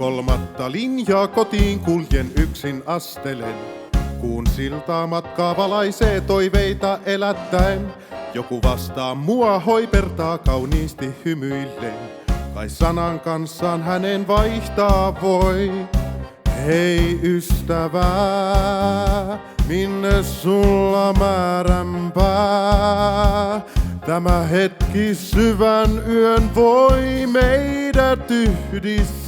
3. linjaa kotiin kuljen yksin astelen. Kuun siltaa matkaa valaisee toiveita elättäen. Joku vastaa mua hoipertaa kauniisti hymyillen. Kai sanan kanssaan hänen vaihtaa voi. Hei ystävää, minne sulla määränpää? Tämä hetki syvän yön voi meidät yhdistää.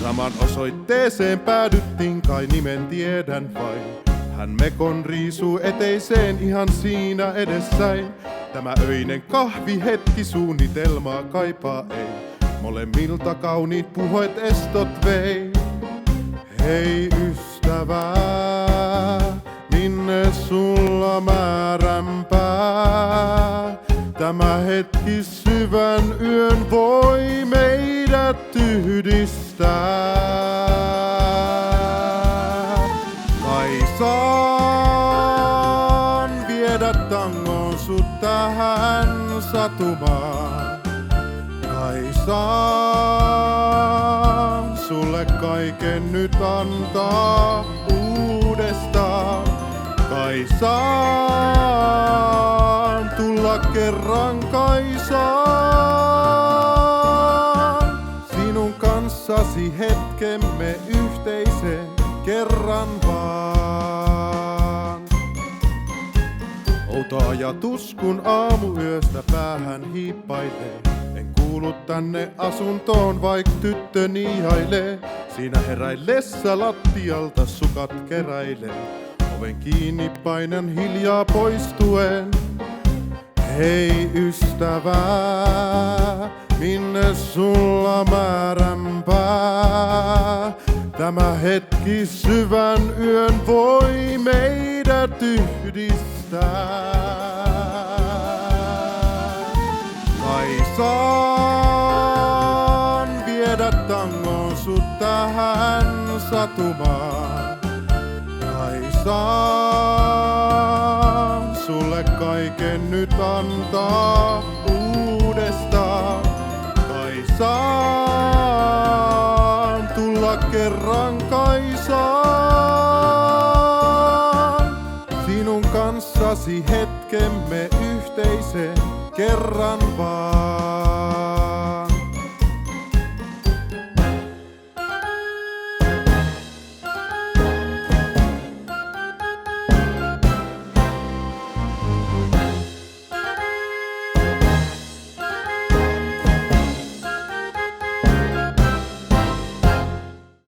Saman osoitteeseen päädyttiin, kai nimen tiedän vain. Hän mekon riisuu eteiseen ihan siinä edessäin. Tämä öinen kahvihetki suunnitelmaa kaipaa ei. Molemmilta kauniit puhet estot vei. Hei ystävää, minne sulla määränpää? Tämä hetki syvän yön voi meidät yhdistää. Kai saan viedä tangoon sut tähän satumaan. Kai saan sulle kaiken nyt antaa uudestaan. Kai saan tulla kerran, kai saan sinun kanssasi hetkemme yhteisen kerran vaan. Outo ajatus, kun aamuyöstä päähän hiippailee. En kuulu tänne asuntoon, vaik tyttöni ihailee. Siinä heräillessä lattialta sukat keräilee. Oven kiinni painan hiljaa poistuen. Hei ystävää, minne sulla määränpää? Tämä hetki syvän yön voi meidät yhdistää. Kai saan viedä tangoon sut tähän satumaan. Kai saan sulle kaiken nyt antaa uudestaan. Kai saan tulla kerran, kai saan sinun kanssasi hetkemme yhteisen kerran vaan.